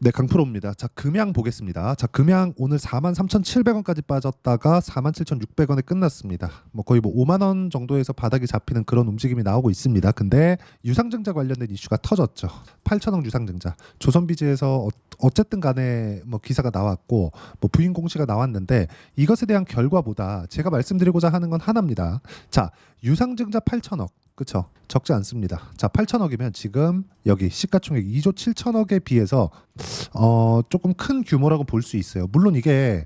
네, 강프로입니다. 자, 금양 보겠습니다. 자, 금양 오늘 43,700원까지 빠졌다가 47,600원에 끝났습니다. 뭐 거의 뭐 5만 원 정도에서 바닥이 잡히는 그런 움직임이 나오고 있습니다. 근데 유상증자 관련된 이슈가 터졌죠. 8천억 유상증자. 조선비즈에서 어쨌든 간에 뭐 기사가 나왔고 뭐 부인 공시가 나왔는데 이것에 대한 결과보다 제가 말씀드리고자 하는 건 하나입니다. 자, 유상증자 8천억. 그쵸? 적지 않습니다. 자, 8천억이면 지금 여기 시가총액 2조 7천억에 비해서 조금 큰 규모라고 볼 수 있어요. 물론 이게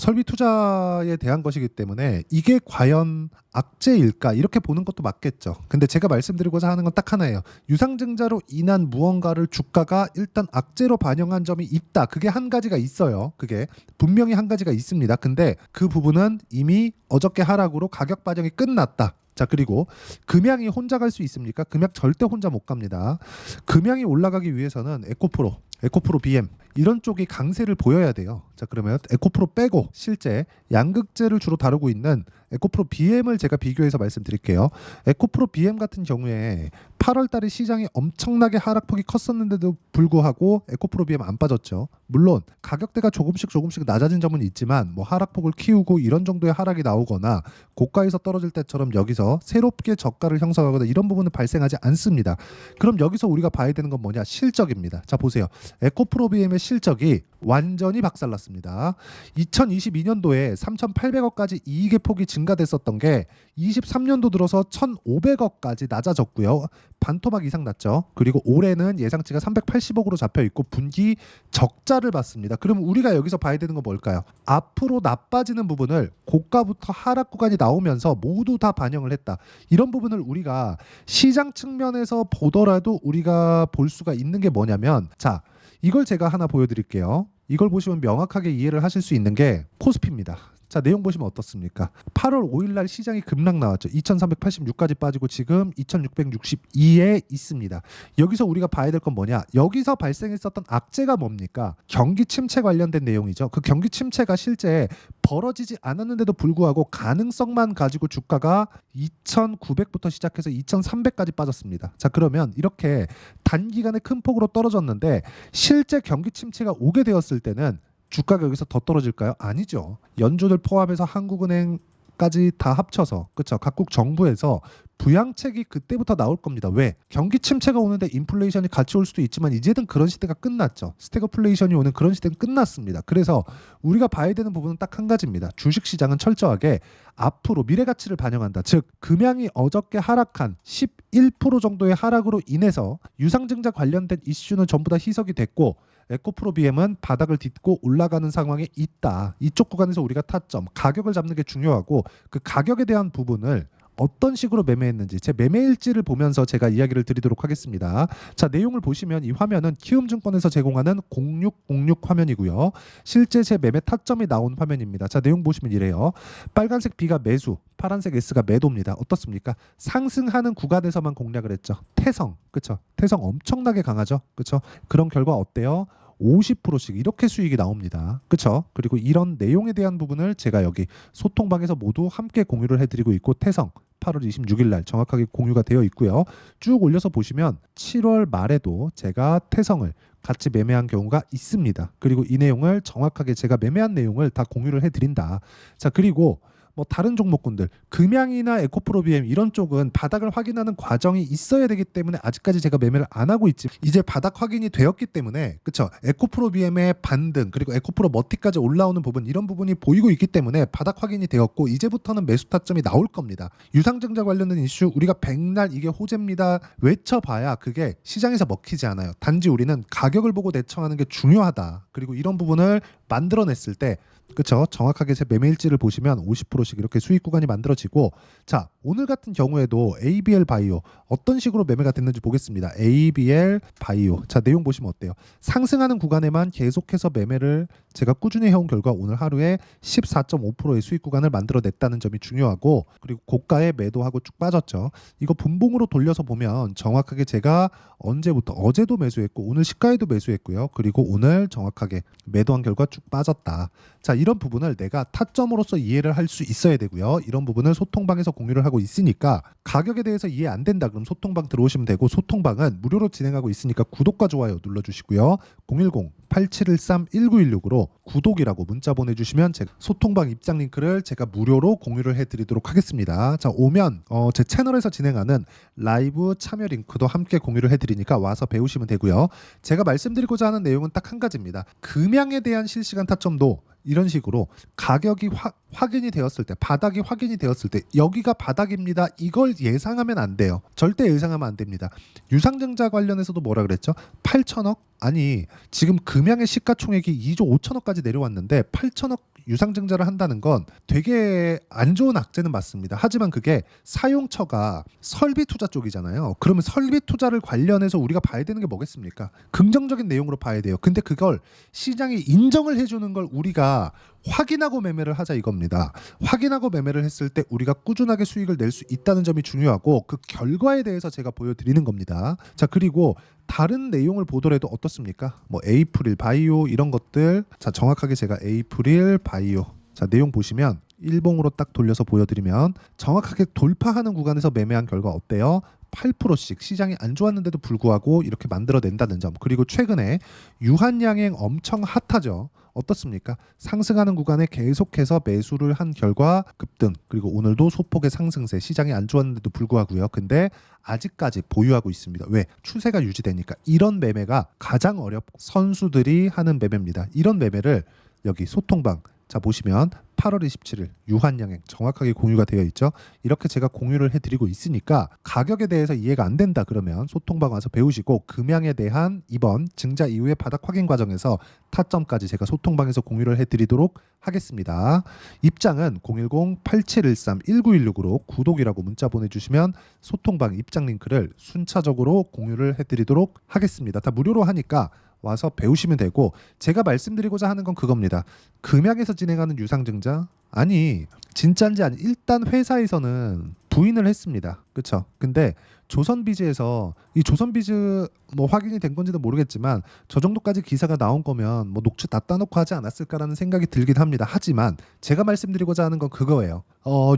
설비 투자에 대한 것이기 때문에 이게 과연 악재일까 이렇게 보는 것도 맞겠죠. 근데 제가 말씀드리고자 하는 건 딱 하나예요. 유상증자로 인한 무언가를 주가가 일단 악재로 반영한 점이 있다. 그게 한 가지가 있어요. 그게 분명히 한 가지가 있습니다. 근데 그 부분은 이미 어저께 하락으로 가격 반영이 끝났다. 자, 그리고 금양이 혼자 갈 수 있습니까? 금양 절대 혼자 못 갑니다. 금양이 올라가기 위해서는 에코프로 BM 이런 쪽이 강세를 보여야 돼요. 자, 그러면 에코프로 빼고 실제 양극재를 주로 다루고 있는 에코프로 BM을 제가 비교해서 말씀드릴게요. 에코프로 BM 같은 경우에 8월 달에 시장이 엄청나게 하락폭이 컸었는데도 불구하고 에코프로 BM 안 빠졌죠. 물론 가격대가 조금씩 낮아진 점은 있지만 뭐 하락폭을 키우고 이런 정도의 하락이 나오거나 고가에서 떨어질 때처럼 여기서 새롭게 저가를 형성하거나 이런 부분은 발생하지 않습니다. 그럼 여기서 우리가 봐야 되는 건 뭐냐? 실적입니다. 자, 보세요. 에코프로 BM의 실적이 완전히 박살났습니다. 2022년도에 3,800억까지 이익의 폭이 증가됐었던 게 23년도 들어서 1,500억까지 낮아졌고요. 반토막 이상 났죠. 그리고 올해는 예상치가 380억으로 잡혀 있고 분기 적자를 봤습니다. 그럼 우리가 여기서 봐야 되는 건 뭘까요? 앞으로 나빠지는 부분을 고가부터 하락 구간이 나오면서 모두 다 반영을 했다. 이런 부분을 우리가 시장 측면에서 보더라도 우리가 볼 수가 있는 게 뭐냐면, 자, 이걸 제가 하나 보여드릴게요. 이걸 보시면 명확하게 이해를 하실 수 있는 게 코스피입니다. 자, 내용 보시면 어떻습니까? 8월 5일 날 시장이 급락 나왔죠. 2386까지 빠지고 지금 2662에 있습니다. 여기서 우리가 봐야 될 건 뭐냐? 여기서 발생했었던 악재가 뭡니까? 경기 침체 관련된 내용이죠. 그 경기 침체가 실제 벌어지지 않았는데도 불구하고 가능성만 가지고 주가가 2,900부터 시작해서 2,300까지 빠졌습니다. 자, 그러면 이렇게 단기간에 큰 폭으로 떨어졌는데 실제 경기 침체가 오게 되었을 때는 주가가 여기서 더 떨어질까요? 아니죠. 연준을 포함해서 한국은행까지 다 합쳐서, 그렇죠? 각국 정부에서 부양책이 그때부터 나올 겁니다. 왜? 경기 침체가 오는데 인플레이션이 같이 올 수도 있지만 이제는 그런 시대가 끝났죠. 스태그플레이션이 오는 그런 시대는 끝났습니다. 그래서 우리가 봐야 되는 부분은 딱 한 가지입니다. 주식시장은 철저하게 앞으로 미래 가치를 반영한다. 즉 금양이 어저께 하락한 11% 정도의 하락으로 인해서 유상증자 관련된 이슈는 전부 다 희석이 됐고 에코프로 BM은 바닥을 딛고 올라가는 상황에 있다. 이쪽 구간에서 우리가 타점, 가격을 잡는 게 중요하고 그 가격에 대한 부분을 어떤 식으로 매매했는지 제 매매일지를 보면서 제가 이야기를 드리도록 하겠습니다. 자, 내용을 보시면 이 화면은 키움증권에서 제공하는 0606 화면이고요. 실제 제 매매 타점이 나온 화면입니다. 자, 내용 보시면 이래요. 빨간색 B가 매수, 파란색 S가 매도입니다. 어떻습니까? 상승하는 구간에서만 공략을 했죠. 태성, 그렇죠? 태성 엄청나게 강하죠, 그렇죠? 그런 결과 어때요? 50%씩 이렇게 수익이 나옵니다. 그렇죠? 그리고 이런 내용에 대한 부분을 제가 여기 소통방에서 모두 함께 공유를 해드리고 있고 태성 8월 26일 날 정확하게 공유가 되어 있고요. 쭉 올려서 보시면 7월 말에도 제가 태성을 같이 매매한 경우가 있습니다. 그리고 이 내용을 정확하게 제가 매매한 내용을 다 공유를 해드린다. 자, 그리고 뭐 다른 종목군들 금양이나 에코프로 BM 이런 쪽은 바닥을 확인하는 과정이 있어야 되기 때문에 아직까지 제가 매매를 안 하고 있지. 이제 바닥 확인이 되었기 때문에 그쵸? 에코프로 BM의 반등 그리고 에코프로 머티까지 올라오는 부분 이런 부분이 보이고 있기 때문에 바닥 확인이 되었고 이제부터는 매수 타점이 나올 겁니다. 유상증자 관련된 이슈 우리가 백날 이게 호재입니다 외쳐봐야 그게 시장에서 먹히지 않아요. 단지 우리는 가격을 보고 대처하는 게 중요하다. 그리고 이런 부분을 만들어냈을 때 그렇죠. 정확하게 제 매매일지를 보시면 50%씩 이렇게 수익 구간이 만들어지고 자, 오늘 같은 경우에도 ABL 바이오 어떤 식으로 매매가 됐는지 보겠습니다. ABL 바이오. 자, 내용 보시면 어때요? 상승하는 구간에만 계속해서 매매를 제가 꾸준히 해온 결과 오늘 하루에 14.5%의 수익 구간을 만들어냈다는 점이 중요하고 그리고 고가에 매도하고 쭉 빠졌죠. 이거 분봉으로 돌려서 보면 정확하게 제가 언제부터 어제도 매수했고 오늘 시가에도 매수했고요. 그리고 오늘 정확하게 매도한 결과 쭉 빠졌다. 자, 이런 부분을 내가 타점으로서 이해를 할 수 있어야 되고요. 이런 부분을 소통방에서 공유를 하고 있으니까 가격에 대해서 이해 안 된다 그럼 소통방 들어오시면 되고 소통방은 무료로 진행하고 있으니까 구독과 좋아요 눌러주시고요. 010 010-8713-1916으로 구독이라고 문자 보내주시면 제가 소통방 입장 링크를 제가 무료로 공유를 해드리도록 하겠습니다. 자, 오면 제 채널에서 진행하는 라이브 참여 링크도 함께 공유를 해드리니까 와서 배우시면 되고요. 제가 말씀드리고자 하는 내용은 딱 한 가지입니다. 금양에 대한 실시간 타점도 이런 식으로 가격이 확인이 되었을 때, 바닥이 확인이 되었을 때 여기가 바닥입니다. 이걸 예상하면 안 돼요. 절대 예상하면 안 됩니다. 유상증자 관련해서도 뭐라 그랬죠? 8천억? 아니, 지금 금양의 시가총액이 2조 5천억까지 내려왔는데 8천억 유상증자를 한다는 건 되게 안 좋은 악재는 맞습니다. 하지만 그게 사용처가 설비 투자 쪽이잖아요. 그러면 설비 투자를 관련해서 우리가 봐야 되는 게 뭐겠습니까? 긍정적인 내용으로 봐야 돼요. 근데 그걸 시장이 인정을 해주는 걸 우리가 확인하고 매매를 하자 이겁니다. 확인하고 매매를 했을 때 우리가 꾸준하게 수익을 낼 수 있다는 점이 중요하고 그 결과에 대해서 제가 보여드리는 겁니다. 자, 그리고 다른 내용을 보더라도 어떻습니까? 뭐 에이프릴 바이오 이런 것들, 자 정확하게 제가 에이프릴 바이오, 자 내용 보시면 일봉으로 딱 돌려서 보여드리면 정확하게 돌파하는 구간에서 매매한 결과 어때요? 8%씩 시장이 안 좋았는데도 불구하고 이렇게 만들어낸다는 점. 그리고 최근에 유한양행 엄청 핫하죠. 어떻습니까? 상승하는 구간에 계속해서 매수를 한 결과 급등, 그리고 오늘도 소폭의 상승세, 시장이 안 좋았는데도 불구하고요. 근데 아직까지 보유하고 있습니다. 왜? 추세가 유지되니까. 이런 매매가 가장 어렵고 선수들이 하는 매매입니다. 이런 매매를 여기 소통방, 자 보시면 8월 27일 유한양행 정확하게 공유가 되어 있죠. 이렇게 제가 공유를 해드리고 있으니까 가격에 대해서 이해가 안 된다 그러면 소통방 와서 배우시고, 금양에 대한 이번 증자 이후의 바닥 확인 과정에서 타점까지 제가 소통방에서 공유를 해드리도록 하겠습니다. 입장은 010-8713-1916으로 구독이라고 문자 보내주시면 소통방 입장 링크를 순차적으로 공유를 해드리도록 하겠습니다. 다 무료로 하니까 와서 배우시면 되고, 제가 말씀드리고자 하는 건 그겁니다. 금양에서 진행하는 유상증자, 아니 진짜인지 아니, 일단 회사에서는 부인을 했습니다. 그렇죠? 근데 조선비즈에서 이 조선비즈 뭐 확인이 된 건지도 모르겠지만 저 정도까지 기사가 나온 거면 뭐 녹취 다 따놓고 하지 않았을까라는 생각이 들긴 합니다. 하지만 제가 말씀드리고자 하는 건 그거예요.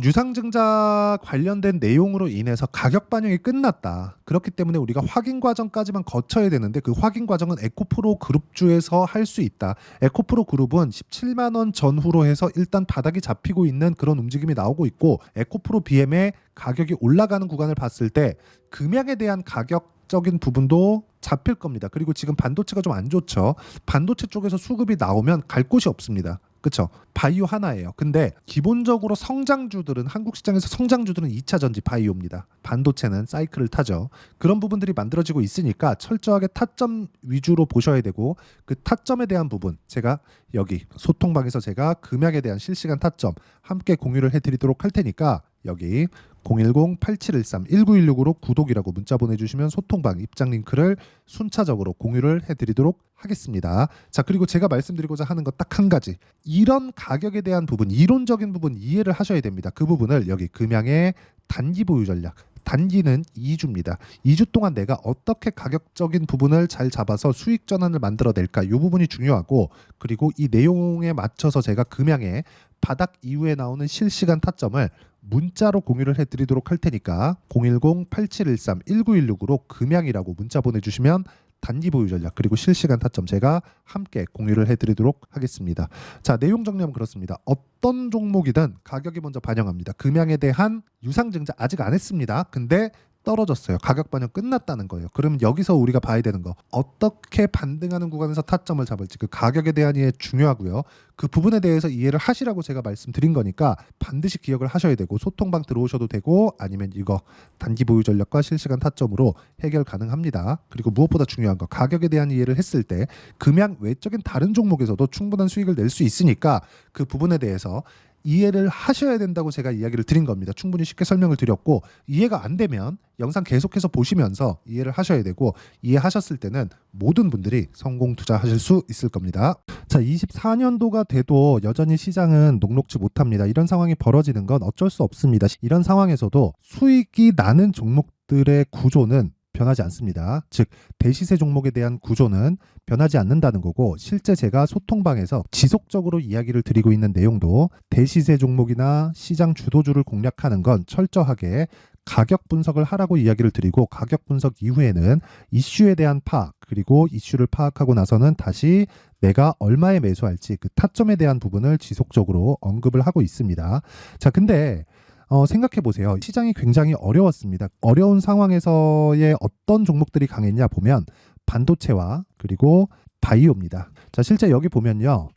유상증자 관련된 내용으로 인해서 가격 반영이 끝났다. 그렇기 때문에 우리가 확인 과정까지만 거쳐야 되는데 그 확인 과정은 에코프로 그룹주에서 할 수 있다. 에코프로 그룹은 17만 원 전후로 해서 일단 바닥이 잡히고 있는 그런 움직임이 나오고 있고, 에코프로 BM의 가격이 올라가는 구간을 봤을 때 금양에 대한 가격적인 부분도 잡힐 겁니다. 그리고 지금 반도체가 좀 안 좋죠. 반도체 쪽에서 수급이 나오면 갈 곳이 없습니다. 그렇죠? 바이오 하나예요. 근데 기본적으로 성장주들은, 한국 시장에서 성장주들은 2차 전지 바이오입니다. 반도체는 사이클을 타죠. 그런 부분들이 만들어지고 있으니까 철저하게 타점 위주로 보셔야 되고, 그 타점에 대한 부분 제가 여기 소통방에서 제가 금양에 대한 실시간 타점 함께 공유를 해드리도록 할 테니까 여기 010-8713-1916으로 구독이라고 문자 보내주시면 소통방 입장 링크를 순차적으로 공유를 해드리도록 하겠습니다. 자, 그리고 제가 말씀드리고자 하는 것 딱 한 가지, 이런 가격에 대한 부분, 이론적인 부분 이해를 하셔야 됩니다. 그 부분을 여기 금양의 단기 보유 전략, 단기는 2주입니다. 2주 동안 내가 어떻게 가격적인 부분을 잘 잡아서 수익 전환을 만들어낼까, 이 부분이 중요하고, 그리고 이 내용에 맞춰서 제가 금양의 바닥 이후에 나오는 실시간 타점을 문자로 공유를 해드리도록 할 테니까 010-8713-1916으로 금양이라고 문자 보내주시면 단기 보유 전략 그리고 실시간 타점 제가 함께 공유를 해드리도록 하겠습니다. 자, 내용 정리하면 그렇습니다. 어떤 종목이든 가격이 먼저 반영합니다. 금양에 대한 유상증자 아직 안 했습니다. 근데 떨어졌어요. 가격 반영 끝났다는 거예요. 그러면 여기서 우리가 봐야 되는 거, 어떻게 반등하는 구간에서 타점을 잡을지, 그 가격에 대한 이해 중요하고요. 그 부분에 대해서 이해를 하시라고 제가 말씀드린 거니까 반드시 기억을 하셔야 되고, 소통방 들어오셔도 되고 아니면 이거 단기 보유 전략과 실시간 타점으로 해결 가능합니다. 그리고 무엇보다 중요한 거, 가격에 대한 이해를 했을 때 금양 외적인 다른 종목에서도 충분한 수익을 낼 수 있으니까 그 부분에 대해서 이해를 하셔야 된다고 제가 이야기를 드린 겁니다. 충분히 쉽게 설명을 드렸고, 이해가 안 되면 영상 계속해서 보시면서 이해를 하셔야 되고, 이해하셨을 때는 모든 분들이 성공 투자하실 수 있을 겁니다. 자, 24년도가 돼도 여전히 시장은 녹록지 못합니다. 이런 상황이 벌어지는 건 어쩔 수 없습니다. 이런 상황에서도 수익이 나는 종목들의 구조는 변하지 않습니다. 즉 대시세 종목에 대한 구조는 변하지 않는다는 거고, 실제 제가 소통방에서 지속적으로 이야기를 드리고 있는 내용도 대시세 종목이나 시장 주도주를 공략하는 건 철저하게 가격 분석을 하라고 이야기를 드리고 가격 분석 이후에는 이슈에 대한 파악 그리고 이슈를 파악하고 나서는 다시 내가 얼마에 매수할지 그 타점에 대한 부분을 지속적으로 언급을 하고 있습니다. 자, 근데 생각해 보세요. 시장이 굉장히 어려웠습니다. 어려운 상황에서의 어떤 종목들이 강했냐 보면 반도체와 그리고 바이오입니다. 자, 실제 여기 보면요.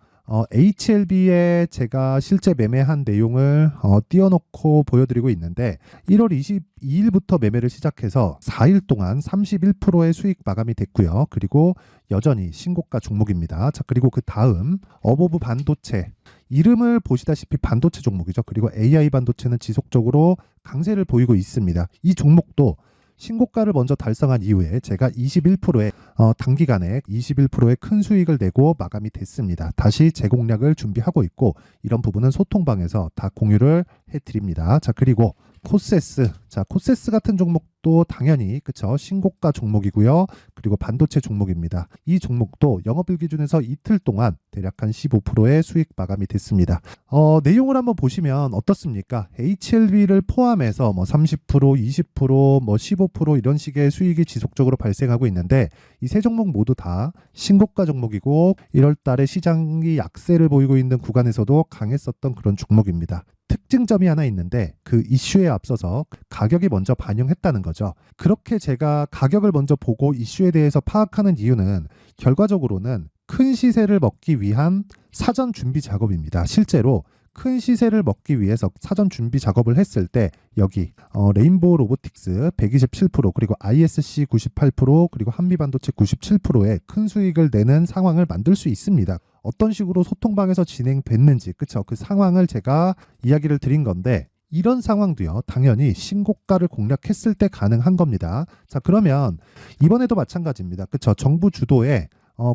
HLB에 제가 실제 매매한 내용을 띄워놓고 보여드리고 있는데 1월 22일부터 매매를 시작해서 4일 동안 31%의 수익 마감이 됐고요. 그리고 여전히 신고가 종목입니다. 자, 그리고 그 다음 어보브 반도체 이름을 보시다시피 반도체 종목이죠. 그리고 AI 반도체는 지속적으로 강세를 보이고 있습니다. 이 종목도 신고가를 먼저 달성한 이후에 제가 21%의 단기간에 21%의 큰 수익을 내고 마감이 됐습니다. 다시 재공략을 준비하고 있고 이런 부분은 소통방에서 다 공유를 해드립니다. 자, 그리고 코세스. 자, 코세스 같은 종목도 당연히 그쵸 신고가 종목이고요. 그리고 반도체 종목입니다. 이 종목도 영업일 기준에서 이틀 동안 대략 한 15%의 수익 마감이 됐습니다. 내용을 한번 보시면 어떻습니까? HLB를 포함해서 뭐 30%, 20%, 뭐 15% 이런 식의 수익이 지속적으로 발생하고 있는데 이 세 종목 모두 다 신고가 종목이고 1월 달에 시장이 약세를 보이고 있는 구간에서도 강했었던 그런 종목입니다. 특징점이 하나 있는데 그 이슈에 앞서서 가격이 먼저 반영했다는 거죠. 그렇게 제가 가격을 먼저 보고 이슈에 대해서 파악하는 이유는 결과적으로는 큰 시세를 먹기 위한 사전 준비 작업입니다. 실제로 큰 시세를 먹기 위해서 사전 준비 작업을 했을 때 여기 레인보우 로보틱스 127% 그리고 ISC 98% 그리고 한미반도체 97%의 큰 수익을 내는 상황을 만들 수 있습니다. 어떤 식으로 소통방에서 진행됐는지 그쵸? 그 상황을 제가 이야기를 드린 건데 이런 상황도요 당연히 신고가를 공략했을 때 가능한 겁니다. 자, 그러면 이번에도 마찬가지입니다. 그쵸? 정부 주도의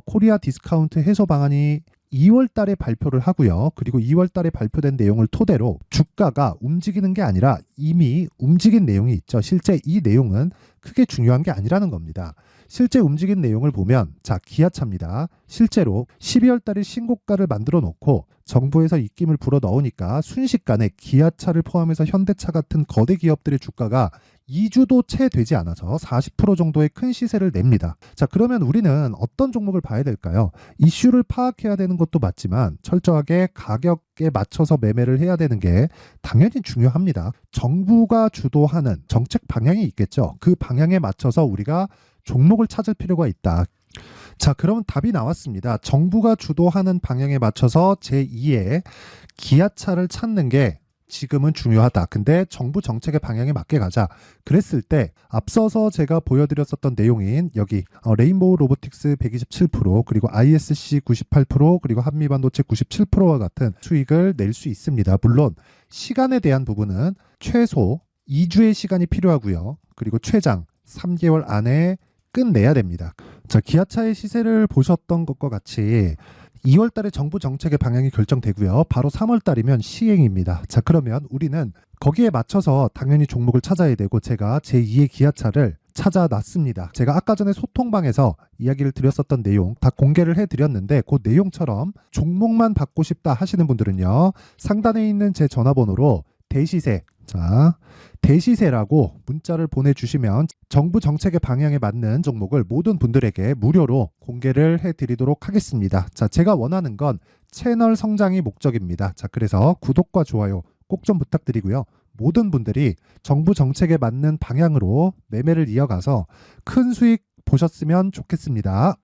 코리아 디스카운트 해소 방안이 2월 달에 발표를 하고요. 그리고 2월 달에 발표된 내용을 토대로 주가가 움직이는 게 아니라 이미 움직인 내용이 있죠. 실제 이 내용은 크게 중요한 게 아니라는 겁니다. 실제 움직인 내용을 보면 자, 기아차입니다. 실제로 12월 달에 신고가를 만들어 놓고 정부에서 입김을 불어 넣으니까 순식간에 기아차를 포함해서 현대차 같은 거대 기업들의 주가가 2주도 채 되지 않아서 40% 정도의 큰 시세를 냅니다. 자, 그러면 우리는 어떤 종목을 봐야 될까요? 이슈를 파악해야 되는 것도 맞지만 철저하게 가격에 맞춰서 매매를 해야 되는 게 당연히 중요합니다. 정부가 주도하는 정책 방향이 있겠죠. 그 방향에 맞춰서 우리가 종목을 찾을 필요가 있다. 자, 그럼 답이 나왔습니다. 정부가 주도하는 방향에 맞춰서 제2의 기아차를 찾는 게 지금은 중요하다. 근데 정부 정책의 방향에 맞게 가자. 그랬을 때 앞서서 제가 보여드렸었던 내용인 여기 레인보우 로보틱스 127% 그리고 ISC 98% 그리고 한미반도체 97%와 같은 수익을 낼 수 있습니다. 물론 시간에 대한 부분은 최소 2주의 시간이 필요하고요. 그리고 최장 3개월 안에 끝내야 됩니다. 자, 기아차의 시세를 보셨던 것과 같이 2월 달에 정부 정책의 방향이 결정되고요. 바로 3월 달이면 시행입니다. 자, 그러면 우리는 거기에 맞춰서 당연히 종목을 찾아야 되고 제가 제2의 기아차를 찾아놨습니다. 제가 아까 전에 소통방에서 이야기를 드렸었던 내용 다 공개를 해드렸는데 그 내용처럼 종목만 받고 싶다 하시는 분들은요. 상단에 있는 제 전화번호로 대시세 자, 대시세라고 문자를 보내주시면 정부 정책의 방향에 맞는 종목을 모든 분들에게 무료로 공개를 해드리도록 하겠습니다. 자, 제가 원하는 건 채널 성장이 목적입니다. 자, 그래서 구독과 좋아요 꼭 좀 부탁드리고요. 모든 분들이 정부 정책에 맞는 방향으로 매매를 이어가서 큰 수익 보셨으면 좋겠습니다.